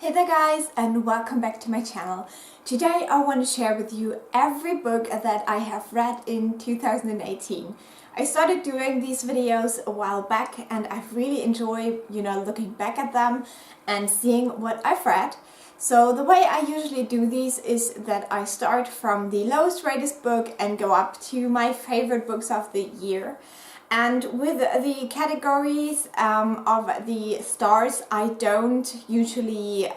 Hey there guys, and welcome back to my channel. Today I want to share with you every book that I have read in 2018. I started doing these videos a while back and I really enjoy, looking back at them and seeing what I've read. So the way I usually do these is that I start from the lowest rated book and go up to my favorite books of the year. And with the categories of the stars, I don't usually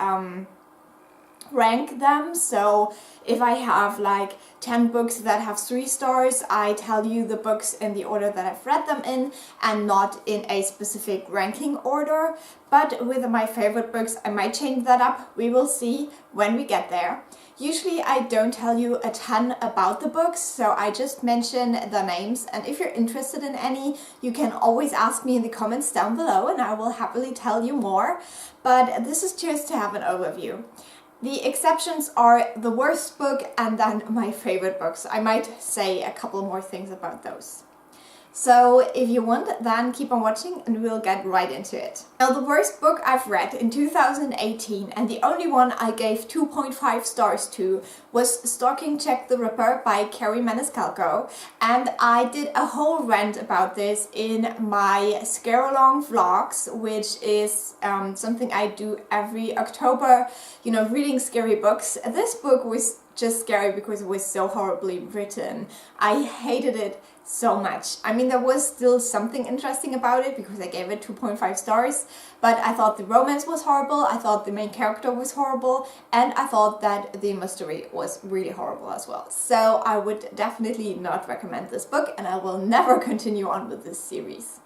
rank them. So if I have like 10 books that have 3 stars, I tell you the books in the order that I've read them in and not in a specific ranking order. But with my favorite books, I might change that up. We will see when we get there. Usually I don't tell you a ton about the books, so I just mention the names, and if you're interested in any, you can always ask me in the comments down below and I will happily tell you more. But this is just to have an overview. The exceptions are the worst book and then my favorite books. I might say a couple more things about those. So if you want, then keep on watching and we'll get right into it. Now, the worst book I've read in 2018 and the only one I gave 2.5 stars to was Stalking Jack the Ripper by Carrie Maniscalco, and I did a whole rant about this in my Scare Along vlogs, which is something I do every October, reading scary books. This book was just scary because it was so horribly written. I hated it so much. I mean, there was still something interesting about it because I gave it 2.5 stars, but I thought the romance was horrible, I thought the main character was horrible, and I thought that the mystery was really horrible as well. So I would definitely not recommend this book and I will never continue on with this series.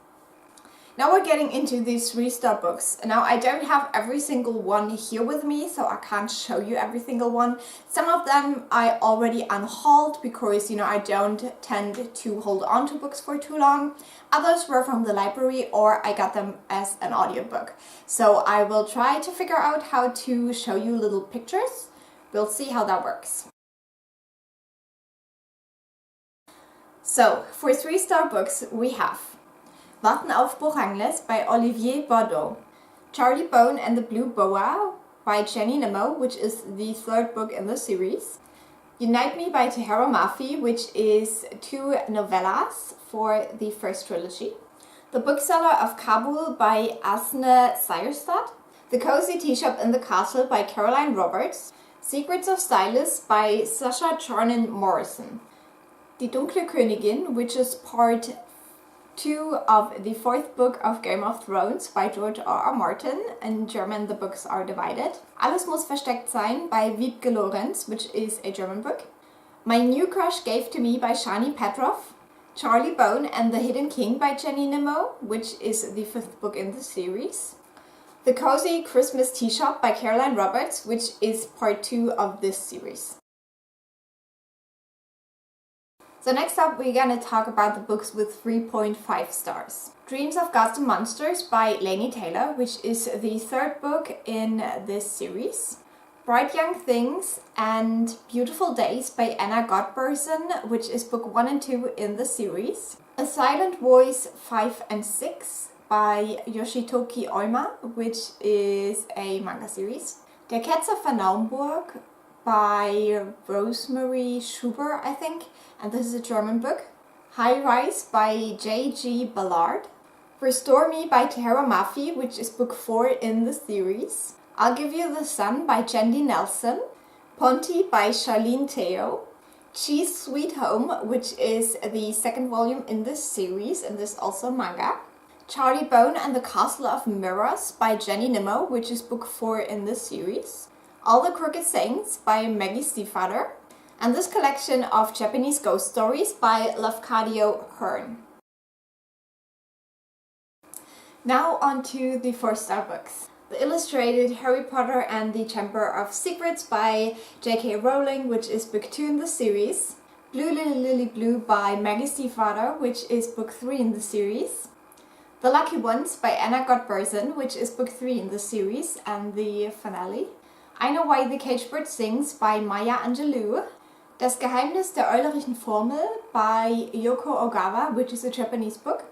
Now we're getting into these 3-star books. Now I don't have every single one here with me, so I can't show you every single one. Some of them I already unhauled because, I don't tend to hold on to books for too long. Others were from the library or I got them as an audiobook. So I will try to figure out how to show you little pictures. We'll see how that works. So for 3-star books we have Warten auf Borangles by Olivier Bardot, Charlie Bone and the Blue Boa by Jenny Nimmo, which is the 3rd book in the series, Unite Me by Tahereh Mafi, which is 2 novellas for the first trilogy, The Bookseller of Kabul by Asne Seierstadt, The Cozy Tea Shop in the Castle by Caroline Roberts, Secrets of Stylus by Sacha Charnan Morrison, Die Dunkle Königin, which is part 2 of the 4th book of Game of Thrones by George R.R. Martin. In German the books are divided. Alles muss versteckt sein by Wiebke Lorenz, which is a German book. My New Crush Gave to Me by Shani Petrov. Charlie Bone and the Hidden King by Jenny Nimmo, which is the 5th book in the series. The Cozy Christmas Tea Shop by Caroline Roberts, which is part 2 of this series. So next up we're gonna talk about the books with 3.5 stars. Dreams of Gods and Monsters by Laini Taylor, which is the 3rd book in this series. Bright Young Things and Beautiful Days by Anna Godbersen, which is book 1 and 2 in the series. A Silent Voice 5 and 6 by Yoshitoki Oima, which is a manga series. Der Ketzer von Naumburg by Rosemary Schubert, I think, and this is a German book. High Rise by J.G. Ballard. Restore Me by Tahereh Mafi, which is book 4 in the series. I'll Give You the Sun by Jendi Nelson. Ponti by Charlene Theo. Cheese Sweet Home, which is the 2nd volume in this series, and this also manga. Charlie Bone and the Castle of Mirrors by Jenny Nimmo, which is book 4 in this series. All the Crooked Saints by Maggie Stiefvater, and this collection of Japanese ghost stories by Lafcadio Hearn. Now on to the 4-star books. The illustrated Harry Potter and the Chamber of Secrets by J.K. Rowling, which is book 2 in the series. Blue Lily Lily Blue by Maggie Stiefvater, which is book 3 in the series. The Lucky Ones by Anna Godbersen, which is book 3 in the series and the finale. I Know Why the Caged Bird Sings by Maya Angelou. Das Geheimnis der Eulerischen Formel by Yoko Ogawa, which is a Japanese book.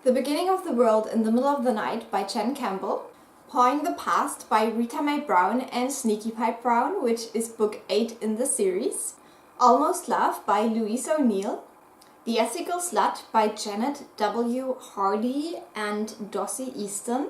The Beginning of the World in the Middle of the Night by Jen Campbell. Pawing the Past by Rita Mae Brown and Sneaky Pie Brown, which is book 8 in the series. Almost Love by Louise O'Neill. The Ethical Slut by Janet W. Hardy and Dossie Easton.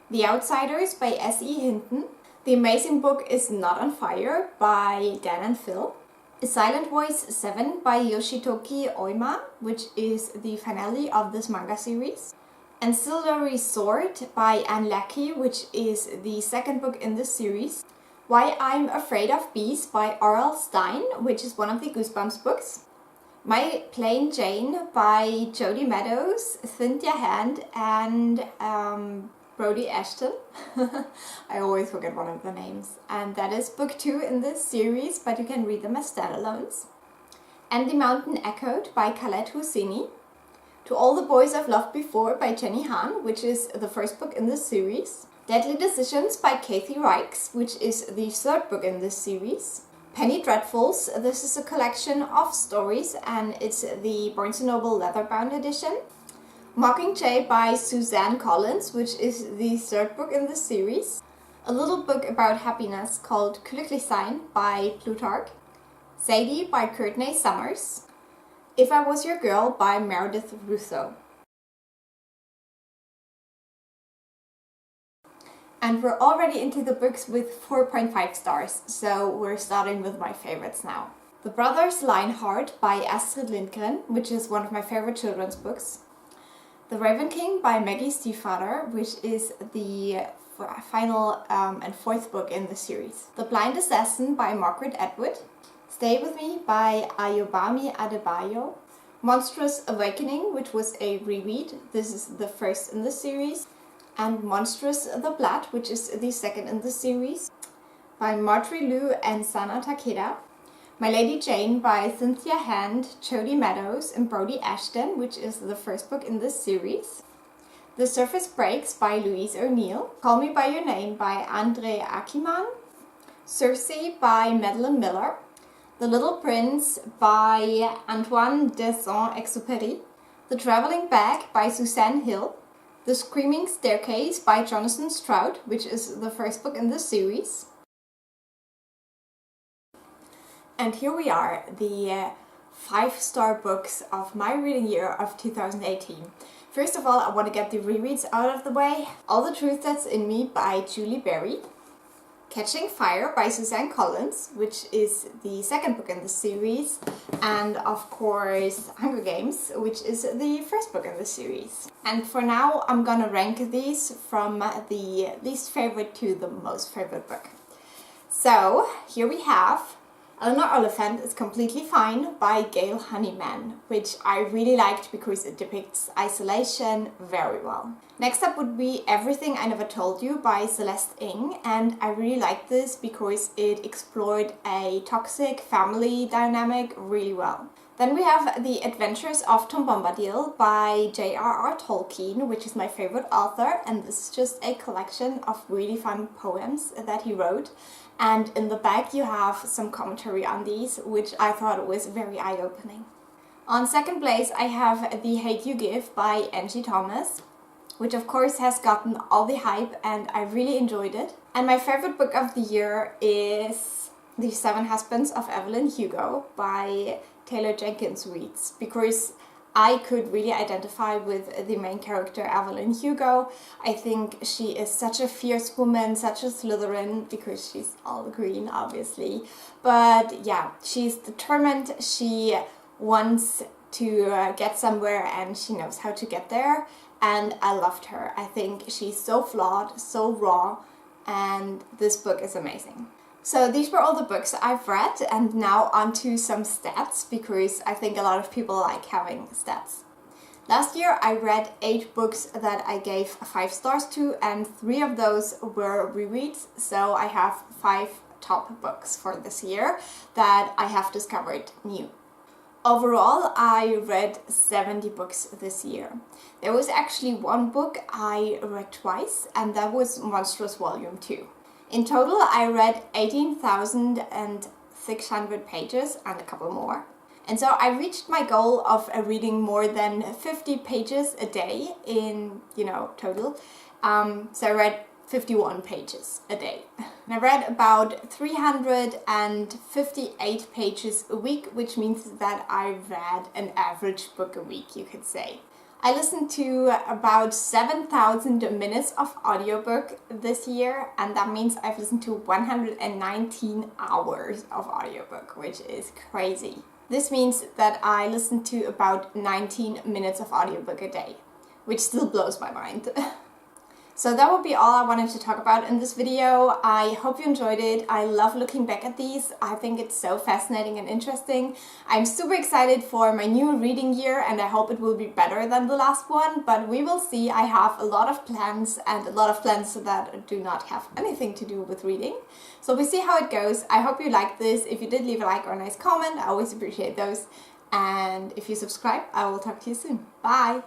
The Outsiders by S.E. Hinton. The Amazing Book is Not on Fire by Dan and Phil. A Silent Voice 7 by Yoshitoki Oima, which is the finale of this manga series. Ancillary Sword by Anne Leckie, which is the second book in this series. Why I'm Afraid of Bees by R.L. Stein, which is one of the Goosebumps books. My Plain Jane by Jodie Meadows, Cynthia Hand and Brody Ashton. I always forget one of the names. And that is book 2 in this series, but you can read them as standalones. And The Mountain Echoed by Khaled Hosseini. To All the Boys I've Loved Before by Jenny Han, which is the first book in this series. Deadly Decisions by Kathy Reichs, which is the third book in this series. Penny Dreadfuls, this is a collection of stories and it's the Barnes & Noble leatherbound edition. Mockingjay by Suzanne Collins, which is the third book in this series. A little book about happiness called Glücklich Sein by Plutarch. Sadie by Courtney Summers. If I Was Your Girl by Meredith Russo. And we're already into the books with 4.5 stars, so we're starting with my favorites now. The Brothers Lionheart by Astrid Lindgren, which is one of my favorite children's books. The Raven King by Maggie Stiefvater, which is the final and fourth book in the series. The Blind Assassin by Margaret Atwood. Stay With Me by Ayobami Adebayo. Monstrous Awakening, which was a reread. This is the first in the series. And Monstrous the Blood, which is the second in the series, by Marjorie Liu and Sana Takeda. My Lady Jane by Cynthia Hand, Jodie Meadows and Brody Ashton, which is the first book in this series. The Surface Breaks by Louise O'Neill. Call Me By Your Name by Andre Akiman. Circe by Madeline Miller. The Little Prince by Antoine de Saint-Exupéry. The Traveling Bag by Suzanne Hill. The Screaming Staircase by Jonathan Stroud, which is the first book in the series. And here we are, the 5-star books of my reading year of 2018. First of all, I want to get the rereads out of the way. All the Truth That's in Me by Julie Berry. Catching Fire by Suzanne Collins, which is the second book in the series. And of course, Hunger Games, which is the first book in the series. And for now, I'm gonna rank these from the least favorite to the most favorite book. So, here we have Eleanor Oliphant is Completely Fine by Gail Honeyman, which I really liked because it depicts isolation very well. Next up would be Everything I Never Told You by Celeste Ng, and I really liked this because it explored a toxic family dynamic really well. Then we have The Adventures of Tom Bombadil by J.R.R. Tolkien, which is my favorite author, and this is just a collection of really fun poems that he wrote. And in the back you have some commentary on these, which I thought was very eye-opening. On second place I have The Hate You Give by Angie Thomas, which of course has gotten all the hype and I really enjoyed it. And my favorite book of the year is The Seven Husbands of Evelyn Hugo by Taylor Jenkins Reid, because I could really identify with the main character, Evelyn Hugo. I think she is such a fierce woman, such a Slytherin, because she's all green, obviously. But yeah, she's determined, she wants to get somewhere and she knows how to get there. And I loved her. I think she's so flawed, so raw, and this book is amazing. So these were all the books I've read, and now on to some stats, because I think a lot of people like having stats. Last year I read 8 books that I gave 5 stars to, and 3 of those were rereads, so I have 5 top books for this year that I have discovered new. Overall, I read 70 books this year. There was actually one book I read twice, and that was Monstrous Volume 2. In total, I read 18,600 pages and a couple more. And so I reached my goal of reading more than 50 pages a day in, total. So I read 51 pages a day. And I read about 358 pages a week, which means that I read an average book a week, you could say. I listened to about 7,000 minutes of audiobook this year, and that means I've listened to 119 hours of audiobook, which is crazy. This means that I listen to about 19 minutes of audiobook a day, which still blows my mind. So that would be all I wanted to talk about in this video. I hope you enjoyed it. I love looking back at these. I think it's so fascinating and interesting. I'm super excited for my new reading year, and I hope it will be better than the last one, but we will see. I have a lot of plans, and a lot of plans that do not have anything to do with reading. So we'll see how it goes. I hope you liked this. If you did, leave a like or a nice comment. I always appreciate those. And if you subscribe, I will talk to you soon. Bye!